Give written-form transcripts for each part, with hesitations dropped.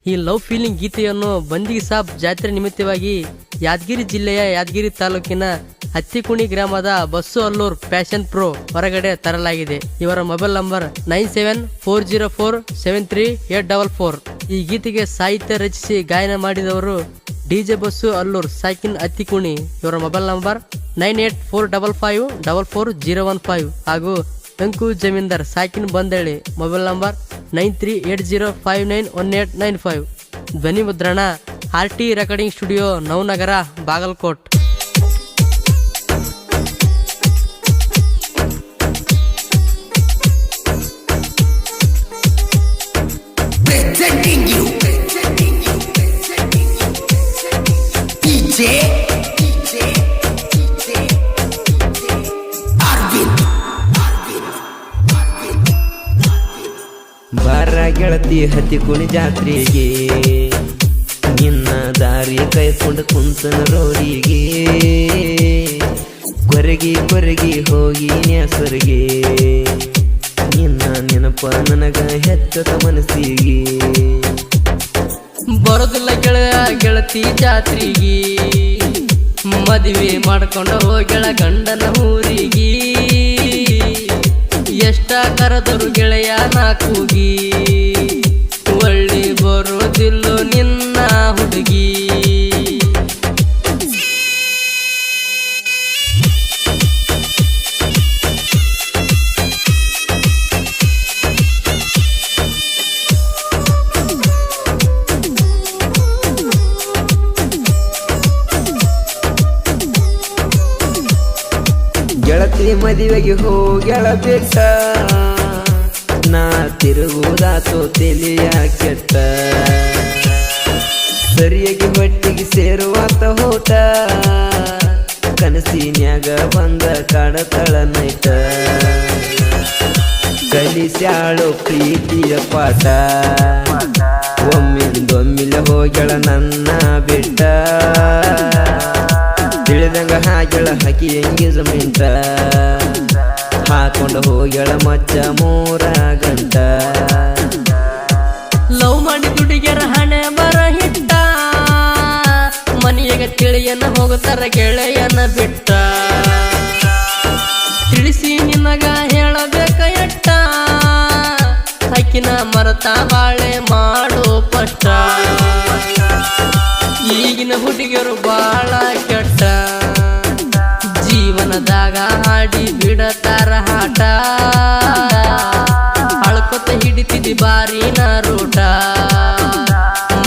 ಈ love feeling ಗೀತೆಯನ್ನು ಬಂದಿಗೆ ಸಾಬ್ ಜಾತ್ರೆ ನಿಮಿತ್ತವಾಗಿ ಯಾದಗಿರಿ ಜಿಲ್ಲೆಯ ಯಾದಗಿರಿ ತಾಲೂಕಿನ ಹತ್ತಿಕುಣಿ ಗ್ರಾಮದ ಬಸ್ಸು ಅಲ್ಲೂರ್ ಪ್ಯಾಷನ್ ಪ್ರೋ ಹೊರಗಡೆ ತರಲಾಗಿದೆ. ಇವರ ಮೊಬೈಲ್ ನಂಬರ್ 9740473844. ಈ ಗೀತೆಗೆ ಸಾಹಿತ್ಯ ರಚಿಸಿ ಗಾಯನ ಮಾಡಿದವರು ಡಿಜೆ ಬಸ್ಸು ಅಲ್ಲೂರ್ ಸಾಕಿನ್ ಹತ್ತಿಕುಣಿ. ಇವರ ಮೊಬೈಲ್ ನಂಬರ್ 9845554015 ಹಾಗೂ ಅಂಕು ಜಮೀನ್ದಾರ್ ಸಾಕಿನ್ ಬಂದಳ್ಳಿ. Mobile number 9380591895. ಧ್ವನಿ ಮುದ್ರಣ RT recording studio, Navanagar, Bagalkot. ಬಾರ ಗೆಳತಿ ಹತ್ತಿಕುಣಿ ಜಾತ್ರೆಗೆ, ನಿನ್ನ ದಾರಿ ಕೈಕೊಂಡು ಕುಂತನ ರೋಡಿಗೆ, ಕೊರಗಿ ಹೋಗಿ ನ್ಯಾಸರಿಗೆ, ನಿನ್ನ ನೆನಪ ನನಗ ಹೆಚ್ಚತ ಮನಸ್ಸಿಗೆ. ಬರೋದಿಲ್ಲ ಗೆಳತಿ ಜಾತ್ರೆಗೆ, ಮದುವೆ ಮಾಡ್ಕೊಂಡ ಹೋಗಳ ಗಂಡನ ಊರಿಗೆ, ಎಷ್ಟ ಕರೆದರು ಗೆಳೆಯ ನಾಕೂಗಿ, ಒಳ್ಳೆ ಬರೋದಿಲ್ಲೋ ನಿನ್ನ ಹುಡುಗಿ. ಗೆಳತಿ ಮದುವೆಗೆ ಹೋಗ್ಯಾಳ ಬಿಟ್ಟ, ನಾ ತಿರುಗುದಾತೋ ತೆಲಿಯ ಕೆಟ್ಟ, ಸರಿಯಾಗಿ ಹೊಟ್ಟಿಗೆ ಸೇರುವಾತ ಹೋಟ, ಕನಸಿನ್ಯಾಗ ಬಂದ ಕಾಡತಳ ನೈಟ, ಕಲಿಸ್ಯಾಳೋ ಪ್ರೀತಿಯ ಪಾಠ, ಒಮ್ಮಿಂದೊಮ್ಮಿಲೆ ಹೋಗ್ಯಾಳ ನನ್ನ ಬಿಟ್ಟ, ತಿಳಿದಂಗ ಹಾಗೆಳ ಹಾಕಿ ಎಂಗೇಜ್ಮೆಂಟ, ಹಾಕೊಂಡು ಹೋಗ್ಯಾಳ ಮಚ್ಚ 3 ಗಂಟ. ಲವ್ ಮಾಡಿ ದುಡಿಗೆರ ಹಣೆ ಬರ ಹಿಟ್ಟ, ಮನೆಯಾಗ ತಿಳಿಯನ್ನ ಹೋಗುತ್ತಾರ ಗೆಳೆಯನ ಬಿಟ್ಟ, ತಿಳಿಸಿ ನಿನಗ ಹೇಳಬೇಕ ಎಟ್ಟ, ಹಕ್ಕಿನ ಮರತ ಬಾಳೆ ಮಾಡೋ ಪಷ್ಟ. ಈಗಿನ ಹುಡುಗಿಯರು ಬಾಳ ಕೆಟ್ಟ, ಜೀವನದಾಗ ಹಾಡಿ ಬಿಡತಾರ ಹಾಟ, ಅಳ್ಕೊತ ಹಿಡಿತಿದಿ ಬಾರಿನ ರೂಟ,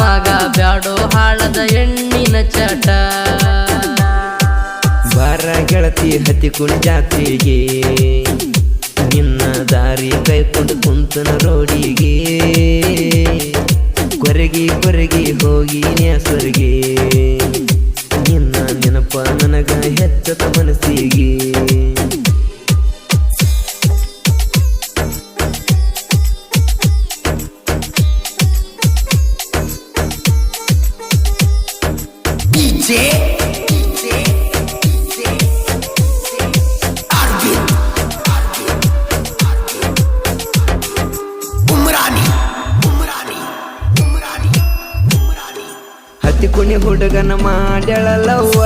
ಮಗ ಬ್ಯಾಡೋ ಹಾಳದ ಹೆಣ್ಣಿನ ಚಟ. ಬಾರ ಗೆಳತಿ ಹತ್ತಿಕುಣಿ ಜಾತ್ರೆಗೆ, ನಿನ್ನ ದಾರಿ ಕೈಕೊಂಡು ಕುಂತನ ರೋಡಿಗೆ, ಕೊರಗಿ ಹೋಗಿ ನ್ಯಾಸರಿಗೆ, ನಿನ್ನ ನೆನಪ ನನಗ ಹೆಚ್ಚತ ಮನಸ್ಸಿಗೆ. ಹತ್ತಿಕುಣಿ ಹುಡುಗನ ಮಾಡ್ಯಾಳಲ್ಲವ್ವ,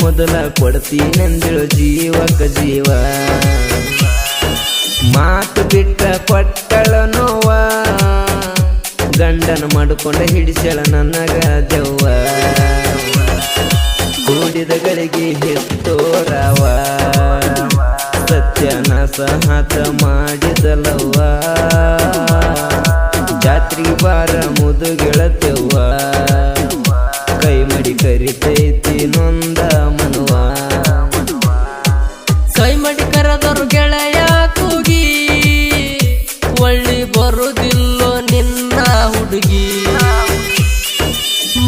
ಮೊದಲ ಕೊಡ್ತೀನೆಂದಳು ಜೀವಕ ಜೀವ, ಮಾತು ಬಿಟ್ಟ ಕೊಟ್ಟಳ ನೋವ, ಗಂಡನ ಮಾಡಿಕೊಂಡ ಹಿಡಿಸ್ಯಾಳ ನನಗ ದೆವ್ವ, ಕೂಡಿದ ಗಳಿಗೆ ಹೆತ್ತೋರವ, ಸತ್ಯನಾಶ ಹಾತ ಮಾಡಿದಲವ್ವ, ಜಾತ್ರೆಗೆ ಬಾರ ಮುದು ಗೆಳತೆವ್ವ, ಕೈ ಮಡಿ ಕರಿತೈತಿ ನೊಂದ ಮನವ, ಕೈ ಮಡಿ ಕರೆದರು ಗೆಳೆಯ ಕೂಗಿ, ಒಳ್ಳಿ ಬರುದಿಲ್ಲೋ ನಿನ್ನ ಹುಡುಗಿ,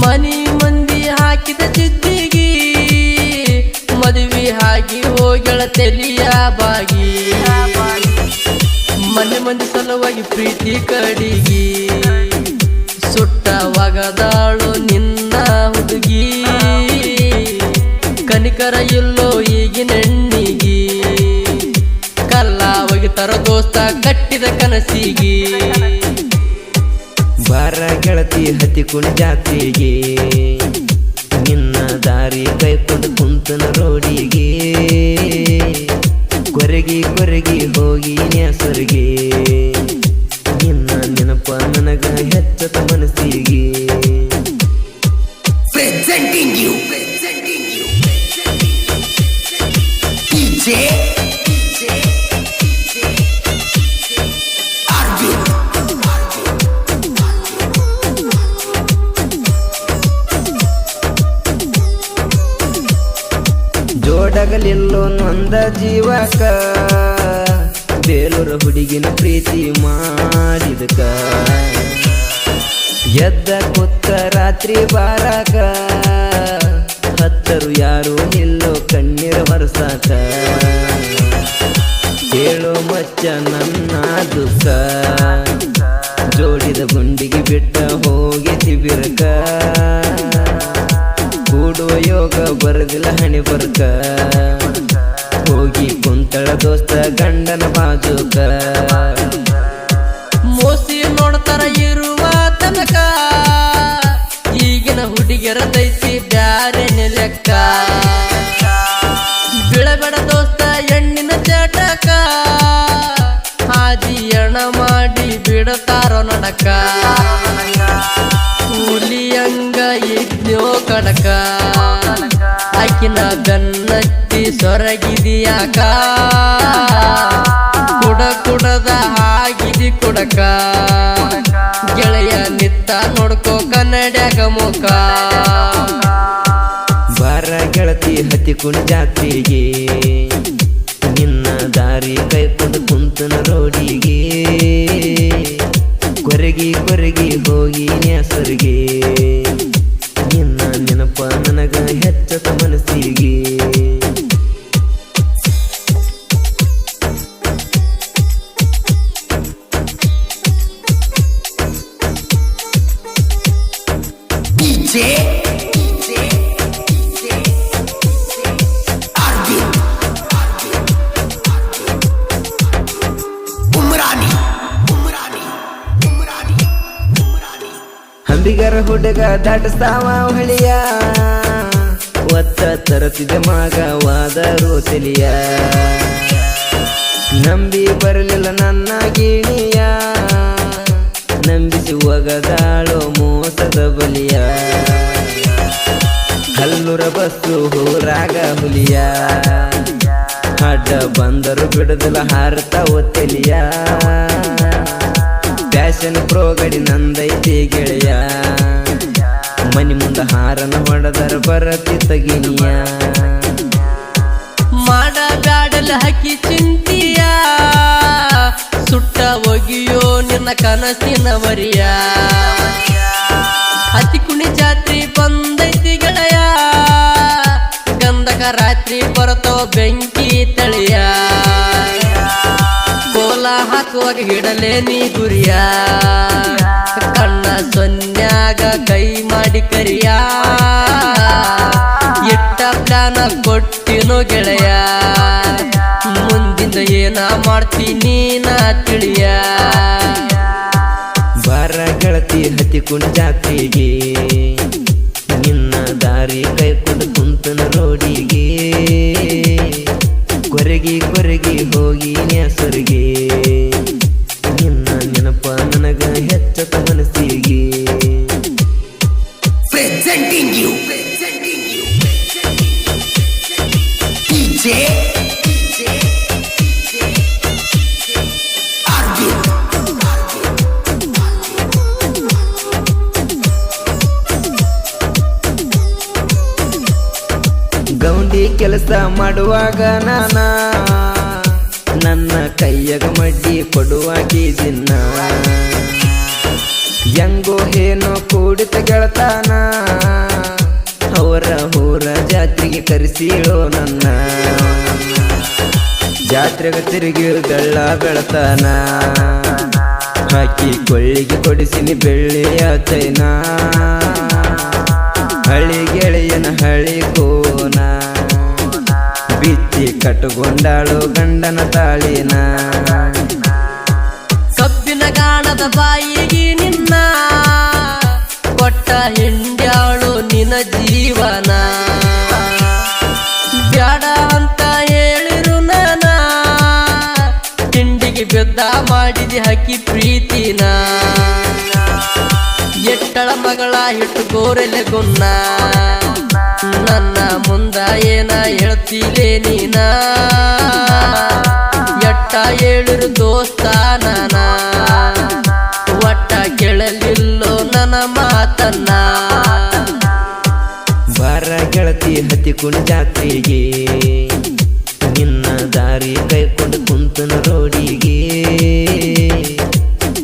ಮನಿ ಮಂದಿ ಹಾಕಿದ ಜಿದ್ದಿಗಿ, ಮದುವೆ ಆಗಿ ಹೋಗಳ ತೆಲಿಯ ಬಾಗಿ, ಮನೆ ಮಂದಿ ಸಲುವಾಗಿ ಪ್ರೀತಿ ಕಡಿಗಿ, ಸುಟ್ಟವಾಗದಾಳು ನಿನ್ನ ಹುಡುಗಿ, ಕನಿಕರ ಇಲ್ಲೋ ಈಗಿನ ಹೆಣ್ಣಿಗಿ, ಕಲ್ಲ ಒಗಿತರ ದೋಸ್ತ ಕಟ್ಟಿದ ಕನಸಿಗಿ. ಬಾರ ಗೆಳತಿ ಹತ್ತಿಕುಣಿ ಜಾತ್ರೆಗೆ ನಿನ್ನ ದಾರಿ ಕೈಕೊಂಡು ಕುಂತನ ರೋಡಿಗೆ ಕೊರಗಿ ಕೊರಗಿ ಹೋಗಿ ನ್ಯಾಸರಿಗೆ ನಿನ್ನ ನೆನಪ ನನಗ ಹೆಚ್ಚತ ಮನಸ್ಸಿಗೆ Presenting you DJ Arvind ಜೋಡಗಲಿಲ್ಲೋ ನೊಂದ ಜೀವಕ ಬೇಲೂರ ಹುಡುಗಿನ ಪ್ರೀತಿ ಮಾಡಿದಕ ಎದ್ದ ಕೊತ್ತ ರಾತ್ರಿ ಬಾರಾಕ ಹತ್ತರು ಯಾರು ನಿಲ್ಲೋ ಕಣ್ಣೀರ ಬರ್ಸಾಕ ಹೇಳೋ ಮಚ್ಚ ನನ್ನ ದುಃಖ ಜೋಡಿದ ಗುಂಡಿಗೆ ಬಿಟ್ಟ ಹೋಗಿ ಬಿರಕ ಕೂಡುವ ಯೋಗ ಬರದಿಲ್ಲ ಹಣೆ ಬರ್ಕ ಹೋಗಿ ಕುಂತಳ ದೋಸ್ತ ಗಂಡನ ಬಾಜುಕ ಮೋಸಿ ನೋಡ್ತಾರ ಇರುವ ತನಕ ಈಗಿನ ಹುಡುಗಿಯರ ದೈತಿ ಬ್ಯಾರೆ ಲೆಕ್ಕ ಬಿಳಬೇಡ ದೋಸ್ತ ಹೆಣ್ಣಿನ ಚಟಕ ಹಾದಿ ಎಣ ಮಾಡಿ ಬಿಡತಾರೋ ನಡಕ ಹುಲಿಯಂಗ ಇದ್ನೋ ಕಡಕ ಆಕಿನ ಬೆನ್ನತ್ತಿ ಸೊರಗಿದಿಯಾಕ ಕುಡದ ಹಾಗಿದಿ ಕುಡಕ ಗೆಳೆಯ ನಿತ್ತ ನೋಡ್ಕೋ ಕನ್ನಡ್ಯಾಗ ಮುಖ ಬಾರ ಗೆಳತಿ ಹತ್ತಿಕುಣಿ ಜಾತ್ರೆಗೆ ನಿನ್ನ ದಾರಿ ಕೈಕೊಂಡು ಕುಂತನ ರೋಡಿಗೆ ಕೊರಗಿ ಕೊರಗಿ ಹೋಗಿ ನ್ಯಾಸರಿಗೆ ನಿನ್ನ ನೆನಪ ನನಗ ಹೆಚ್ಚತ ಮನಸ್ಸಿಗೆ DJ Arvind Umrani ಹಂಬಿಗರ ಹುಡುಗ ದಾಟಸ್ತಾವ ಹಳಿಯ ಒತ್ತ ತರತಿದ ಮಗವಾದರೂ ತಿಳಿಯ ನಂಬಿ ಬರಲಿಲ್ಲ ನನ್ನ ಗಿಣಿಯ ನಂಬಿಸಿ ಒಗದಾಳೋ ಮೋಸದ ಬಲಿಯ ಹಲ್ಲುರ ಬಸ್ಸು ಹೋರಾಗ ಹುಲಿಯ ಅಡ್ಡ ಬಂದರು ಬಿಡದಲ್ಲ ಹಾರತ ಒತ್ತಲಿಯ ಫ್ಯಾಷನ್ ಪ್ರೋಗಡಿ ನಂದೈತಿ ಗೆಳೆಯ ಮನಿ ಮುಂದ ಹಾರನ ಹೊಡೆದರ ಬರತಿ ತಗಿನಿಯ ಮಾಡ ಬ್ಯಾಡಲ್ ಹಾಕಿ ಚಿಂತಿಯ ಸುಟ್ಟ ಒಗಿಯೋ ನಿನ್ನ ಕನಸಿನ ವರಿಯ ಹತ್ತಿಕುಣಿ ಜಾತ್ರಿ ಬಂದೈತಿ ಗೆಳೆಯ ಗಂಧಕ ರಾತ್ರಿ ಬರತೋ ಬೆಂಕಿ ತಳಿಯ ಕೋಲ ಹಾಕುವಾಗ ಹಿಡಲೇ ನೀ ಗುರಿಯ ಕಣ್ಣ ಸೊನ್ಯಾಗ ಕೈ ಮಾಡಿ ಕರಿಯ ಇಟ್ಟ ಪ್ಲಾನ ಕೊಟ್ಟಿನೋ ಗೆಳೆಯ ಮುಂದಿಂದ ಏನ ಮಾಡ್ತೀನಿ ನಾ ತಿಳಿಯ ಬಾರ ಗೆಳತಿ ಹತ್ತಿಕುಣಿ ಜಾತ್ರೆಗೆ ನಿನ್ನ ದಾರಿ ಕೈಕೊಂಡು ಕುಂತನ ರೋಡಿಗೆ ಕೊರಗಿ ಕೊರಗಿ ಹೋಗಿ ನ್ಯಾಸರಿಗೆ ನಿನ್ನ ನೆನಪ ನನಗ ಹೆಚ್ಚತ ಮನಸ್ಸಿಗೆ Presenting you DJ Arvind Goundi ಕೆಲಸ ಮಾಡುವಾಗ ನಾನ ನನ್ನ ಕೈಯಾಗ ಮಡ್ಡಿ ಕೊಡುವಾಗಿದ್ದಿನ್ನ ಹೆಂಗೋ ಏನೋ ಕೂಡಿತ ಗೆಳತಾನ ಅವರ ಊರ ಜಾತ್ರೆಗೆ ಕರೆಸಿಳೋ ನನ್ನ ಜಾತ್ರೆಗೆ ತಿರುಗಿ ಬೆಳ್ಳ ಬೆಳತಾನ ಹಾಕಿ ಕೊಳ್ಳಿಗೆ ಕೊಡಿಸಿನಿ ಬೆಳ್ಳಿಯ ಚೈನ ಹಳಿ ಗೆಳೆಯನ ಹಳಿ ಕೋನ ಬಿಚ್ಚಿ ಕಟ್ಟುಕೊಂಡಾಳು ಗಂಡನ ತಾಳಿನ ಕಬ್ಬಿನ ಗಾಣದ ಬಾಯಿಗೆ ನಿನ್ನ ವಿರುದ್ಧ ಮಾಡಿದಿ ಹಕ್ಕಿ ಪ್ರೀತಿನ ಎಟ್ಟಳ ಮಗಳ ಇಟ್ಟುಕೋರೆಲೆ ಗುನ್ನ ನನ್ನ ಮುಂದ ಏನ ಹೇಳ್ತಿಲೇ ನೀನ ಎಟ್ಟ ಹೇಳಿರು ದೋಸ್ತ ನಾನ ಒಟ್ಟ ಕೇಳಲಿಲ್ಲೋ ನನ್ನ ಮಾತನ್ನ ಬಾರ ಗೆಳತಿ ಹತ್ತಿಕುಣಿ ಜಾತ್ರೆಗೆ ನಿನ್ನ ದಾರಿ ಕೈಕೊಂಡು ಕುಂತನ ರೋಡಿಗೆ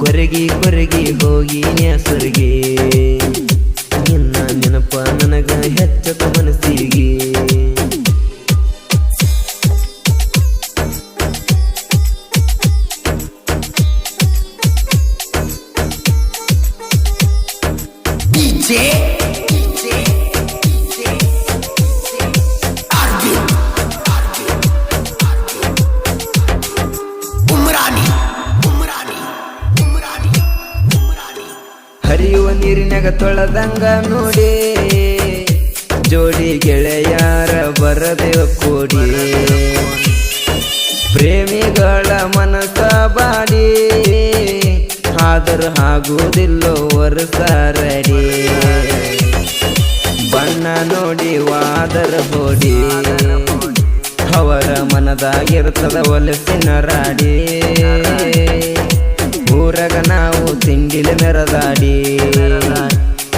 ಕೊರಗಿ ಕೊರಗಿ ಹೋಗಿ ನ್ಯಾಸರಿಗೆ ನಿನ್ನ ನೆನಪ ನನಗ ಹೆಚ್ಚತ ಮನಸ್ಸಿಗೆ DJ Arvind Umrani ಹರಿಯುವ ನೀರಿನಾಗ ತೊಳೆದಂಗ ನೋಡಿ ಜೋಡಿ ಗೆಳೆಯಾರ ಬರದೇವ ಕೋಡಿ ಪ್ರೇಮಿಗಳ ಮನಸ ಬಾಡಿ ಆದರೂ ಆಗುವುದಿಲ್ಲೋ ವರ್ಷರಡಿ ಬಣ್ಣ ನೋಡಿ ವಾದರ ಹೋಡಿ ಅವರ ಮನದಾಗಿರ್ತದ ಒಲಸಿನ ರಾಡಿ ಊರಾಗ ನಾವು ತಿಂಡಿಲ ಮೆರದಾಡಿ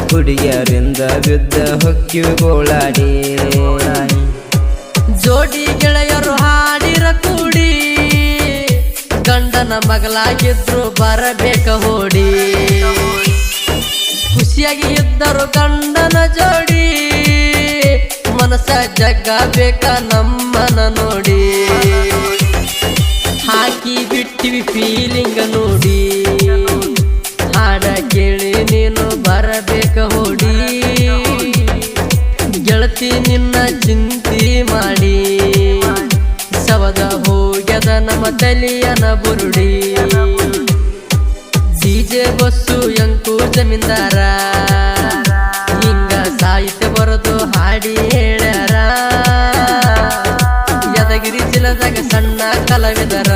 ಹುಡುಗಿಯರಿಂದ ಬಿದ್ದ ಹೊಕ್ಕಿವಿ ಗೋಳಾಡಿ ಜೋಡಿ ಗೆಳೆಯರು ಹಾಡಿರ ಕೂಡಿ ಗಂಡನ ಮಗಲಾಗಿದ್ರು ಬರಬೇಕ ಹೋಡಿ ಖುಷಿಯಾಗಿ ಇದ್ದರು ಗಂಡನ ಜೋಡಿ ಮನಸ ಜಗ್ಗ ಬೇಕ ನಮ್ಮನ ನೋಡಿ ಹಾಕಿ ಬಿಟ್ಟಿವಿ ಫೀಲಿಂಗ ನೋಡಿ ಹಾಡ ಕೇಳಿ ನೀನು ಬರಬೇಕ ಹೋಡಿ ಗೆಳತಿ ನಿನ್ನ ಚಿಂತಿ ಮಾಡಿ ಸವದ ಹೋಗ್ಯದ ನಮ್ಮ ತಲಿಯನ ಬುರುಡಿ ಡಿಜೆ ಬಸ್ಸು ಎಂಕು ಜಮೀನ್ದಾರ ಹಿಂಗ ಸಾಹಿತ್ಯ ಬರೆದು ಹಾಡಿ ಹೇಳ್ಯಾರ ಯಾದಗಿರಿ ಜಿಲ್ಲೆದಾಗ ಸಣ್ಣ ಕಲಾವಿದರ